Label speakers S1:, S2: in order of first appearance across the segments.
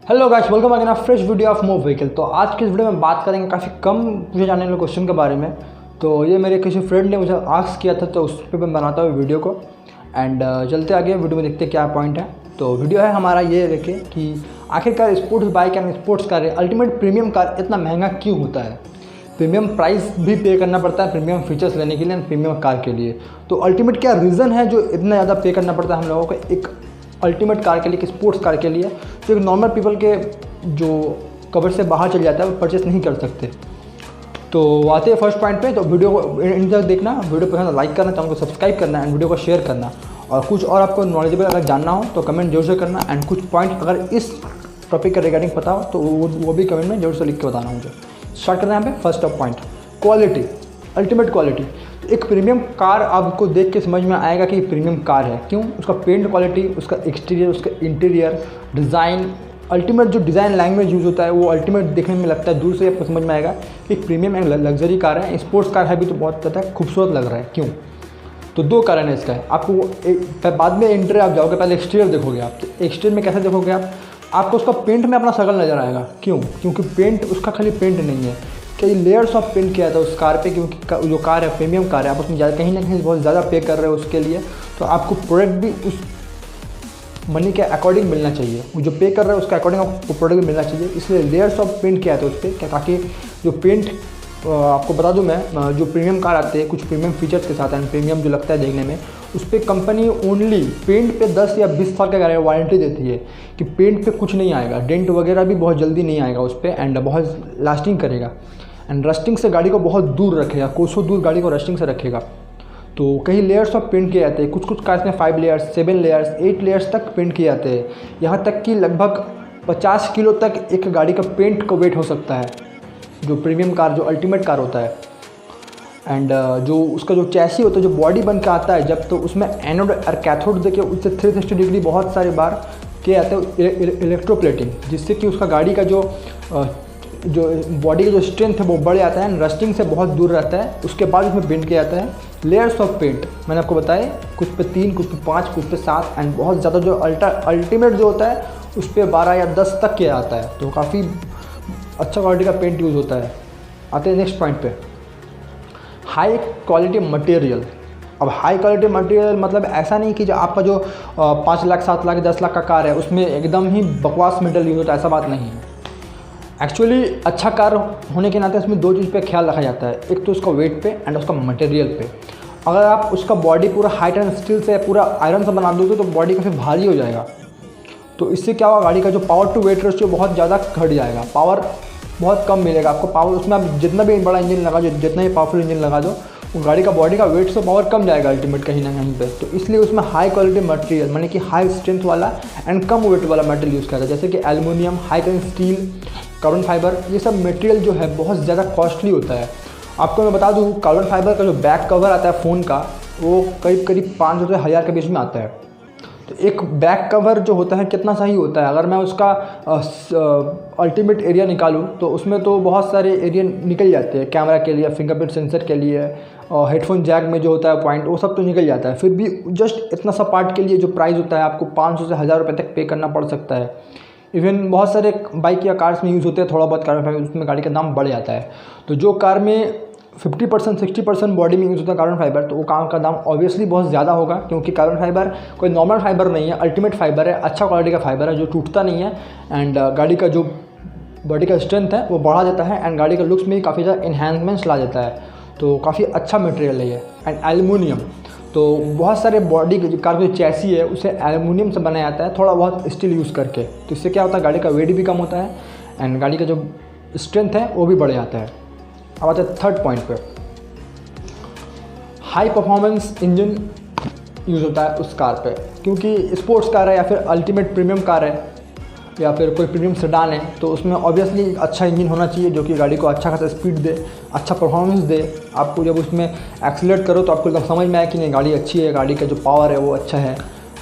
S1: Hello guys, welcome again a fresh video of move vehicle. तो आज की इस वीडियो में बात करेंगे काफ़ी कम पूछे जाने वाले क्वेश्चन के बारे में। तो ये मेरे किसी फ्रेंड ने मुझे आस्क किया था, तो उस पर मैं बनाता हूँ वीडियो को। एंड चलते आगे वीडियो में देखते क्या पॉइंट है। तो वीडियो है हमारा ये देखिए कि आखिरकार sports bike and sports car ultimate premium car इतना महंगा क्यों होता है। प्रीमियम प्राइस भी पे करना पड़ता है प्रीमियम फीचर्स लेने के लिए एंड प्रीमियम कार के लिए। तो अल्टीमेट क्या रीज़न है जो इतना ज़्यादा पे करना पड़ता है हम लोगों को एक अल्टीमेट कार के लिए, एक स्पोर्ट्स कार के लिए, जो एक नॉर्मल पीपल के जो कवर से बाहर चल जाता है वो परचेस नहीं कर सकते। तो आते हैं फर्स्ट पॉइंट पे। तो वीडियो को इन तक देखना, वीडियो पसंद लाइक करना, चैनल को सब्सक्राइब करना एंड वीडियो को शेयर करना। और कुछ और आपको नॉलेजेबल अगर जानना हो तो कमेंट जरूर से करना। एंड कुछ पॉइंट अगर इस टॉपिक के रिगार्डिंग पता हो तो वो भी कमेंट में जरूर से लिख के बताना मुझे। स्टार्ट करना है यहाँ पे first of point, quality, ultimate quality. एक प्रीमियम कार आपको देख के समझ में आएगा कि प्रीमियम कार है। क्यों? उसका पेंट क्वालिटी, उसका एक्सटीरियर, उसका इंटीरियर डिज़ाइन, अल्टीमेट जो डिज़ाइन लैंग्वेज यूज़ होता है वो अल्टीमेट देखने में लगता है। दूर से आपको समझ में आएगा कि प्रीमियम एक लग्जरी कार है, स्पोर्ट्स कार है भी तो बहुत ज़्यादा खूबसूरत लग रहा है। क्यों? तो दो कारण है इसका। आपको बाद में इंटीरियर आप जाओगे, पहले एक्सटीरियर देखोगे आप। तो एक्सटीरियर में कैसे देखोगे आप? आपको उसका पेंट में अपना शक्ल नज़र आएगा। क्यों? क्योंकि पेंट उसका खाली पेंट नहीं है, कई लेयर्स ऑफ पेंट किया था उस कार पे। क्योंकि जो कार है प्रीमियम कार है, आप उसमें कहीं ना कहीं बहुत ज़्यादा पे कर रहे हो उसके लिए। तो आपको प्रोडक्ट भी उस मनी के अकॉर्डिंग मिलना चाहिए, वो जो पे कर रहे हो उसके अकॉर्डिंग आपको प्रोडक्ट भी मिलना चाहिए। इसलिए लेयर्स ऑफ पेंट किया था उस पर, ताकि जो पेंट आपको बता दूं मैं, जो प्रीमियम कार आते हैं कुछ प्रीमियम फीचर्स के साथ एंड प्रीमियम जो लगता है देखने में, उस पर कंपनी ओनली पेंट पे 10 या 20 साल का वारंटी देती है कि पेंट पे कुछ नहीं आएगा, डेंट वगैरह भी बहुत जल्दी नहीं आएगा उस पर एंड बहुत लास्टिंग करेगा एंड रस्टिंग से गाड़ी को बहुत दूर रखेगा, कोसों दूर गाड़ी को रस्टिंग से रखेगा। तो कई लेयर्स ऑफ पेंट किए जाते हैं, कुछ कार्स में 5 लेयर्स, 7 लेयर्स, 8 लेयर्स तक पेंट किए जाते हैं। यहाँ तक कि लगभग 50 किलो तक एक गाड़ी का पेंट का वेट हो सकता है, जो प्रीमियम कार, जो अल्टीमेट कार होता है। एंड जो उसका जो चैसी होता है, जो बॉडी बन के आता है जब, तो उसमें एनोड और कैथोड देके उससे 360 डिग्री बहुत सारी बार किए जाते हैं इलेक्ट्रोप्लेटिंग, जिससे कि उसका गाड़ी का जो बॉडी का जो स्ट्रेंथ है वो बढ़ जाता है, रस्टिंग से बहुत दूर रहता है। उसके बाद उसमें पेंट किया जाता है लेयर्स ऑफ पेंट। मैंने आपको बताया कुछ पे 3, कुछ पे 5, कुछ पे 7 एंड बहुत ज़्यादा जो अल्टीमेट जो होता है उस पर 12 या 10 तक किया जाता है। तो काफ़ी अच्छा क्वालिटी का पेंट यूज़ होता है। आते हैं नेक्स्ट पॉइंट पे, हाई क्वालिटी मटेरियल। अब हाई क्वालिटी मटेरियल मतलब ऐसा नहीं कि जो आपका जो 5 लाख, 7 लाख, 10 लाख का कार है उसमें एकदम ही बकवास मटेरियल यूज़ होता है, ऐसा बात नहीं है। एक्चुअली अच्छा कार होने के नाते उसमें दो चीज़ पे ख्याल रखा जाता है, एक तो उसका वेट पे एंड उसका मटेरियल पे। अगर आप उसका बॉडी पूरा हाइट एंड स्टील से, पूरा आयरन से बना दोगे तो बॉडी काफ़ी भारी हो जाएगा। तो इससे क्या होगा, गाड़ी का जो पावर टू वेट रेशियो बहुत ज़्यादा घट जाएगा, पावर बहुत कम मिलेगा आपको। पावर उसमें आप जितना भी बड़ा इंजन लगा दो, जितना भी पावरफुल इंजन लगा दो, वो गाड़ी का बॉडी का वेट से पावर कम जाएगा अल्टीमेट कहीं ना कहीं पे। तो इसलिए उसमें हाई क्वालिटी मटेरियल, माने कि हाई स्ट्रेंथ वाला एंड कम वेट वाला मटेरियल यूज़ करता है, जैसे कि aluminium, high tensile steel, carbon fibre. ये सब मटेरियल जो है बहुत ज़्यादा कॉस्टली होता है। आपको मैं बता दूँ, कार्बन फाइबर का जो बैक कवर आता है फ़ोन का, वो करीब 500 से 1000 के बीच में आता है। तो एक बैक कवर जो होता है कितना सही होता है, अगर मैं उसका अल्टीमेट एरिया निकालूं तो उसमें तो बहुत सारे एरिया निकल जाते हैं, कैमरा के लिए, फिंगरप्रिंट सेंसर के लिए, और हेडफोन जैक में जो होता है पॉइंट, वो सब तो निकल जाता है। फिर भी जस्ट इतना सा पार्ट के लिए जो प्राइस होता है आपको 500 से 1000 रुपये तक पे करना पड़ सकता है। इवन बहुत सारे बाइक या कार्स में यूज़ होते हैं थोड़ा बहुत कार्बन फाइबर, उसमें गाड़ी का दाम बढ़ जाता है। तो जो कार में 50% 60% बॉडी में यूज़ होता है कार्बन फाइबर, तो वो कार का दाम ऑब्वियसली बहुत ज़्यादा होगा, क्योंकि कार्बन फाइबर कोई नॉर्मल फाइबर नहीं है, अल्टीमेट फाइबर है, अच्छा क्वालिटी का फाइबर है जो टूटता नहीं है एंड गाड़ी का जो बॉडी का स्ट्रेंथ है वो बढ़ा देता है एंड गाड़ी का लुक्स में काफ़ी ज़्यादा इन्हांसमेंट्स ला देता है। तो काफ़ी अच्छा मटेरियल है ये। एंड एल्युमिनियम, तो बहुत सारे बॉडी जो कार का जो चैसी है उसे एल्युमिनियम से बनाया जाता है, थोड़ा बहुत स्टील यूज़ करके। तो इससे क्या होता है, गाड़ी का वेट भी कम होता है एंड गाड़ी का जो स्ट्रेंथ है वो भी बढ़ जाता है। अब आते हैं थर्ड पॉइंट पे, हाई परफॉर्मेंस इंजन यूज़ होता है उस कार पे, क्योंकि स्पोर्ट्स कार है या फिर अल्टीमेट प्रीमियम कार है या फिर कोई प्रीमियम सेडान है, तो उसमें ऑब्वियसली अच्छा इंजन होना चाहिए जो कि गाड़ी को अच्छा खासा स्पीड दे, अच्छा परफॉर्मेंस दे। आपको जब उसमें एक्सीलरेट करो तो आपको एकदम समझ में आए कि नहीं गाड़ी अच्छी है, गाड़ी का जो पावर है वो अच्छा है।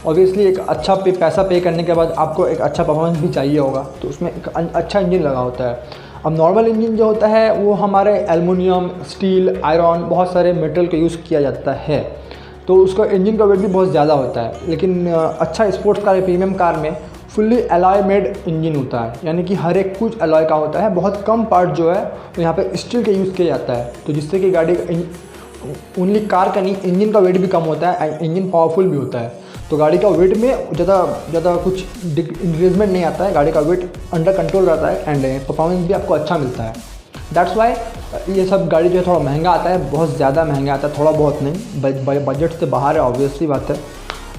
S1: ऑब्वियसली एक अच्छा पैसा पे करने के बाद आपको एक अच्छा परफॉर्मेंस भी चाहिए होगा, तो उसमें एक अच्छा इंजन लगा होता है। अब नॉर्मल इंजन जो होता है वो हमारे एल्युमिनियम, स्टील, आयरन, बहुत सारे मेटल का यूज़ किया जाता है, तो उसका इंजन का वेट भी बहुत ज़्यादा होता है। लेकिन अच्छा स्पोर्ट्स कार, प्रीमियम कार में फुल्ली एलॉय मेड इंजन होता है, यानी कि हर एक कुछ एलॉय का होता है। बहुत कम पार्ट जो है तो यहाँ पे स्टील के यूज़ किया जाता है, तो जिससे कि गाड़ी ओनली कार का नहीं, इंजन का वेट भी कम होता है एंड इंजन पावरफुल भी होता है। तो गाड़ी का वेट में ज़्यादा कुछ इंक्रीजमेंट नहीं आता है, गाड़ी का वेट अंडर कंट्रोल रहता है एंड परफॉर्मेंस भी आपको अच्छा मिलता है। दैट्स वाई ये सब गाड़ी जो है थोड़ा महंगा आता है, बहुत ज़्यादा महंगा आता है, थोड़ा बहुत नहीं, बजट से बाहर है, ऑब्वियसली बात है।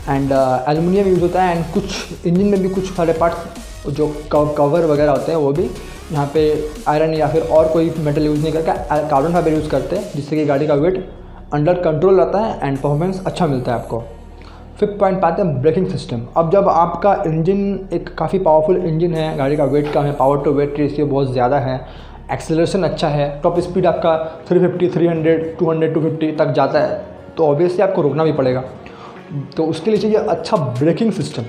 S1: एंड एल्युमिनियम यूज़ होता है एंड कुछ इंजन में भी कुछ सारे पार्ट्स जो कवर वगैरह होते हैं वो भी यहाँ पे आयरन या फिर और कोई मेटल यूज़ नहीं करके कार्बन फाइबर यूज़ करते हैं, जिससे कि गाड़ी का वेट अंडर कंट्रोल रहता है एंड परफॉर्मेंस अच्छा मिलता है आपको। 5th पॉइंट पाते हैं ब्रेकिंग सिस्टम। अब जब आपका इंजन एक काफ़ी पावरफुल इंजन है, गाड़ी का वेट कम है, पावर टू वेट रेशियो बहुत ज़्यादा है, एक्सेलरेशन अच्छा है, टॉप स्पीड आपका 350, 300, 200, 250 तक जाता है, तो ऑब्वियसली आपको रुकना भी पड़ेगा। तो उसके लिए चाहिए अच्छा ब्रेकिंग सिस्टम,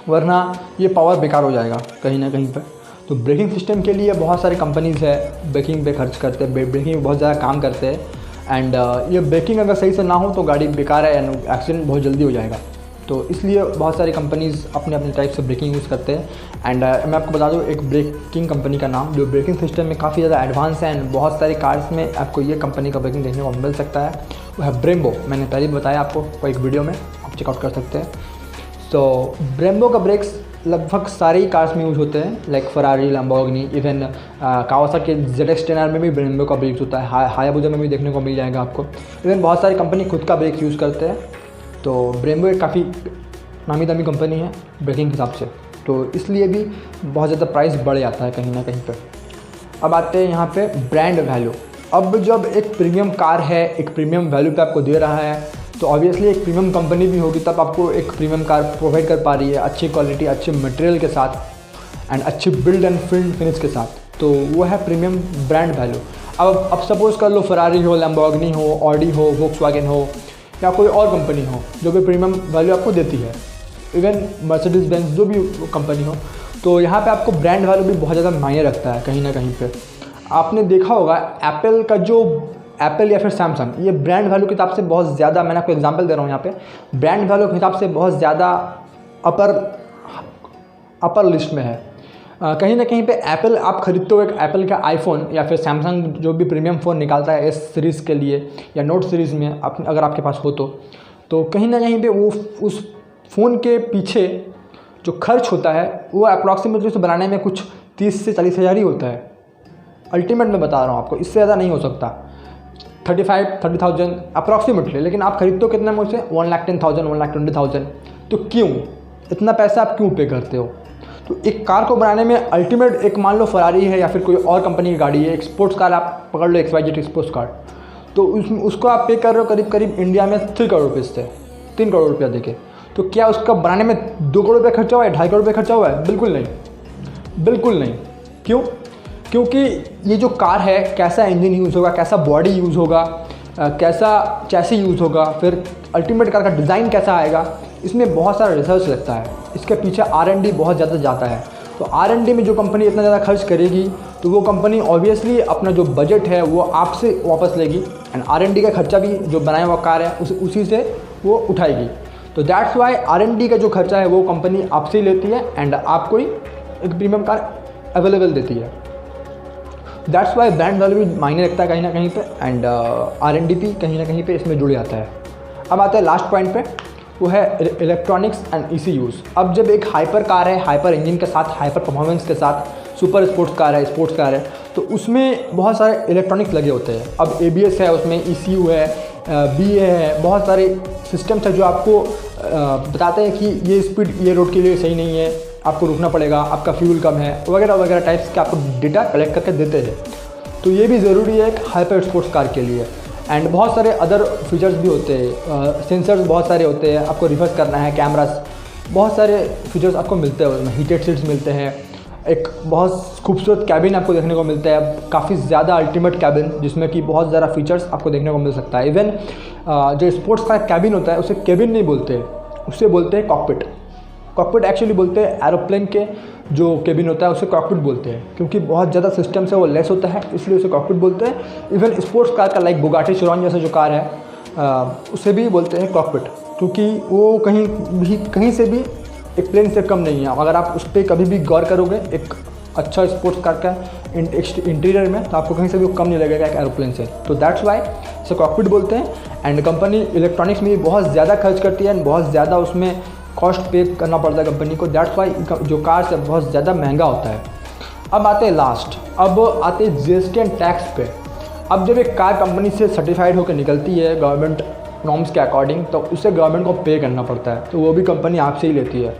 S1: वरना ये पावर बेकार हो जाएगा कहीं ना कहीं पर। तो ब्रेकिंग सिस्टम के लिए बहुत सारे कंपनीज़ है ब्रेकिंग पे खर्च करते हैं, ब्रेकिंग में बहुत ज़्यादा काम करते हैं एंड ये ब्रेकिंग अगर सही से ना हो तो गाड़ी बेकार है एंड एक्सीडेंट बहुत जल्दी हो जाएगा। तो इसलिए बहुत सारी कंपनीज़ अपने अपने टाइप से ब्रेकिंग यूज़ करते हैं एंड मैं आपको बता दूँ एक ब्रेकिंग कंपनी का नाम जो ब्रेकिंग सिस्टम में काफ़ी ज़्यादा एडवांस है एंड बहुत सारी कार्स में आपको ये कंपनी का ब्रेकिंग देखने को मिल सकता है, वो है ब्रेम्बो। मैंने पहले भी बताया आपको एक वीडियो में, आप चेकआउट कर सकते हैं। तो ब्रेम्बो का ब्रेक्स लगभग सारे ही कार्स में यूज़ होते हैं, like Ferrari, Lamborghini, even Kawasaki ZX-10R में भी ब्रेम्बो का ब्रेक्स होता है, हायाबुसा में भी देखने को मिल जाएगा आपको। इवन बहुत सारी कंपनी खुद का ब्रेक यूज़ करते हैं। तो ब्रेम्बो एक काफ़ी नामी दामी कंपनी है ब्रेकिंग के हिसाब से, तो इसलिए भी बहुत ज़्यादा प्राइस बढ़ जाता है कहीं ना कहीं पर। अब आते हैं यहाँ पे ब्रांड वैल्यू। अब जब एक प्रीमियम कार है, एक प्रीमियम वैल्यू पे आपको दे रहा है, तो ऑब्वियसली एक प्रीमियम कंपनी भी होगी तब आपको एक प्रीमियम कार प्रोवाइड कर पा रही है, अच्छी क्वालिटी, अच्छे मटेरियल के साथ एंड अच्छी बिल्ड एंड फिनिश के साथ। तो वो है प्रीमियम ब्रांड वैल्यू। अब सपोज़ कर लो फरारी हो, लैम्बोर्गिनी हो, ऑडी हो, वोक्सवैगन हो या कोई और कंपनी हो जो भी प्रीमियम वैल्यू आपको देती है, इवन मर्सिडीज बेंज जो भी कंपनी हो, तो यहाँ पे आपको ब्रांड वैल्यू भी बहुत ज़्यादा मायने रखता है कहीं ना कहीं पे। आपने देखा होगा एप्पल का जो एप्पल या फिर सैमसंग, ये ब्रांड वैल्यू के हिसाब से बहुत ज़्यादा, मैंने आपको एग्जांपल दे रहा हूँ यहाँ पे, ब्रांड वैल्यू के हिसाब से बहुत ज़्यादा अपर लिस्ट में है। कहीं ना कहीं पे एप्पल आप खरीदते हो, एक एप्पल का आईफोन या फिर सैमसंग जो भी प्रीमियम फ़ोन निकालता है एस सीरीज़ के लिए या नोट सीरीज़ में अगर आपके पास हो तो कहीं ना कहीं पे वो उस फ़ोन के पीछे जो खर्च होता है वो अप्रॉक्सीमेटली उसे बनाने में कुछ 30 से 40 हज़ार ही होता है। अल्टीमेट में बता रहा हूँ आपको, इससे ज़्यादा नहीं हो सकता, 35-30,000 अप्रॉक्सीमेटली। लेकिन आप खरीदते हो कितने में उसे? 1,10,000, 1,20,000। तो क्यों इतना पैसा आप क्यों पे करते हो? तो एक कार को बनाने में अल्टीमेट, एक मान लो फरारी है या फिर कोई और कंपनी की गाड़ी है, एक स्पोर्ट्स कार आप पकड़ लो, XYZ स्पोर्ट्स कार, तो उसको आप पे कर रहे हो करीब इंडिया में 3 करोड़ रुपये से 3 करोड़ रुपया देके। तो क्या उसका बनाने में 2 करोड़ रुपये खर्चा हुआ है, 2.5 करोड़ रुपये खर्चा हुआ है? बिल्कुल नहीं, बिल्कुल नहीं। क्यों? क्योंकि ये जो कार है, कैसा इंजन यूज़ होगा, कैसा बॉडी यूज़ होगा, कैसा चैसी यूज़ होगा, फिर अल्टीमेट कार का डिज़ाइन कैसा आएगा, इसमें बहुत सारा रिसर्च लगता है। इसके पीछे R&D बहुत ज़्यादा जाता है। तो R&D में जो कंपनी इतना ज़्यादा खर्च करेगी तो वो कंपनी ऑब्वियसली अपना जो बजट है वो आपसे वापस लेगी एंड R&D का खर्चा भी जो बनाया हुआ कार है उसी से वो उठाएगी। तो दैट्स वाई R&D का जो खर्चा है वो कंपनी आपसे ही लेती है एंड आपको ही एक प्रीमियम कार अवेलेबल देती है। दैट्स वाई ब्रांड वैल्यू भी मायने रखता है कहीं ना कहीं पे एंड R&D भी कहीं ना कहीं पे इसमें जुड़ जाता है। अब आते हैं लास्ट पॉइंट पे, वो है इलेक्ट्रॉनिक्स एंड ECUs। अब जब एक हाइपर कार है, हाइपर इंजन के साथ, हाइपर परफॉर्मेंस के साथ, सुपर स्पोर्ट्स कार है, स्पोर्ट्स कार है, तो उसमें बहुत सारे इलेक्ट्रॉनिक्स लगे होते हैं। अब ABS है, उसमें ECU है, BA है, बहुत सारे सिस्टम्स है जो आपको बताते हैं कि ये स्पीड ये रोड के लिए सही नहीं है, आपको रुकना पड़ेगा, आपका फ्यूल कम है, वगैरह वगैरह टाइप्स के आपको डेटा कलेक्ट करके देते हैं। तो ये भी ज़रूरी है एक हाइपर स्पोर्ट्स कार के लिए। एंड बहुत सारे अदर फीचर्स भी होते हैं, सेंसर्स बहुत सारे होते हैं, आपको रिवर्स करना है, कैमरास, बहुत सारे फीचर्स आपको मिलते हैं उसमें, हीटेड सीट्स मिलते हैं, एक बहुत खूबसूरत कैबिन आपको देखने को मिलता है, काफ़ी ज़्यादा अल्टीमेट कैबिन जिसमें कि बहुत ज़्यादा फीचर्स आपको देखने को मिल सकता है। इवन जो स्पोर्ट्स का कैबिन होता है उसे कैबिन नहीं बोलते, उसे बोलते हैं कॉकपिट। कॉकपिट एक्चुअली बोलते हैं एरोप्लेन के जो केबिन होता है उसे कॉकपिट बोलते हैं, क्योंकि बहुत ज़्यादा सिस्टम से वो लेस होता है इसलिए उसे कॉकपिट बोलते हैं। इवन स्पोर्ट्स कार का लाइक बुगाटी चिरॉन जैसा जो कार है उसे भी बोलते हैं कॉकपिट, क्योंकि वो कहीं से भी एक प्लेन से कम नहीं है। अगर आप उस पर कभी भी गौर करोगे एक अच्छा स्पोर्ट्स कार का इंटीरियर में, तो आपको कहीं से भी कम नहीं लगेगा एक एरोप्लेन से। तो दैट्स वाई इसे कॉकपिट बोलते हैं। एंड कंपनी इलेक्ट्रॉनिक्स में भी बहुत ज़्यादा खर्च करती है एंड बहुत ज़्यादा उसमें कॉस्ट पे करना पड़ता है कंपनी को। दैट्स वाई जो कार्स है बहुत ज़्यादा महंगा होता है। अब आते हैं GST एंड टैक्स पे। अब जब एक कार कंपनी से सर्टिफाइड होकर निकलती है गवर्नमेंट नॉर्म्स के अकॉर्डिंग, तो उसे गवर्नमेंट को पे करना पड़ता है। तो वो भी कंपनी आपसे ही लेती है,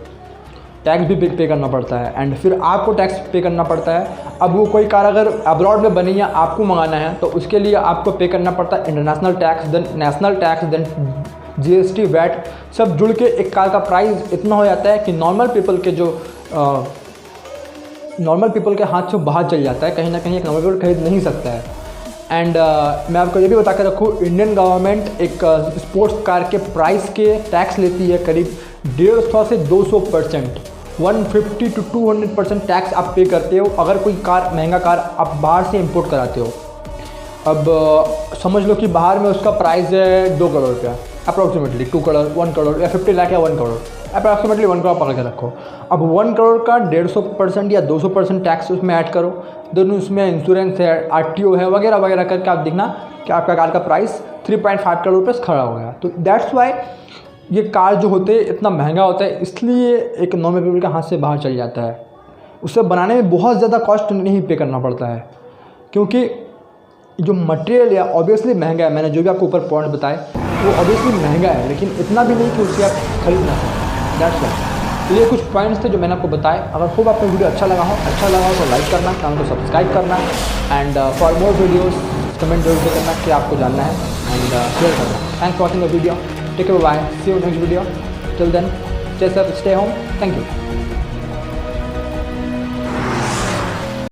S1: टैक्स भी पे करना पड़ता है एंड फिर आपको टैक्स पे करना पड़ता है। अब वो कोई कार अगर अब्रॉड में बनी है आपको मंगाना है, तो उसके लिए आपको पे करना पड़ता है international tax, then national tax, then GST, VAT, सब जुड़ के एक कार का प्राइस इतना हो जाता है कि नॉर्मल पीपल के हाथ से बाहर चल जाता है। कहीं ना कहीं एक नॉर्मल पीपल खरीद नहीं सकता है। एंड मैं आपको ये भी बता के रखूँ, इंडियन गवर्नमेंट एक स्पोर्ट्स कार के प्राइस के टैक्स लेती है करीब 150 से 200%, 150 to 200% टैक्स आप पे करते हो अगर कोई कार महंगा कार आप बाहर से इंपोर्ट कराते हो। अब समझ लो कि बाहर में उसका प्राइस है 2 करोड़ रुपया, अप्रॉक्सीमेटली 2 करोड़, 1 करोड़ या 50 लाख या 1 करोड़, अप्रॉक्सीमेटली 1 करोड़ पकड़ के रखो। अब 1 करोड़ का 150% या 200% टैक्स उसमें ऐड करो, दोनों उसमें इंश्योरेंस है, RTO है, वगैरह वगैरह करके आप देखना कि आपका कार का प्राइस 3.5 करोड़ रुपये खड़ा हो गया। तो दैट्स वाई ये कार जो होते हैं इतना महंगा होता है, इसलिए एक नॉर्मल पीपल के हाथ से बाहर चल जाता है। उसे बनाने में बहुत ज़्यादा कॉस्ट नहीं पे करना पड़ता है, क्योंकि जो मटेरियल है ऑब्वियसली महंगा है। मैंने जो भी आपको ऊपर पॉइंट बताए वो ऑब्वियसली महंगा है, लेकिन इतना भी नहीं कि उसे आप खरीद ना सकें। That's why. तो ये कुछ पॉइंट्स थे जो मैंने आपको बताए। अगर खूब आपको वीडियो अच्छा लगा हो तो लाइक करना, चैनल को सब्सक्राइब करना and for more videos comment जरूर से करना कि आपको जानना है एंड शेयर करना। Thanks for watching the video, take care, bye, see you next video, till then stay safe, stay home, thank you.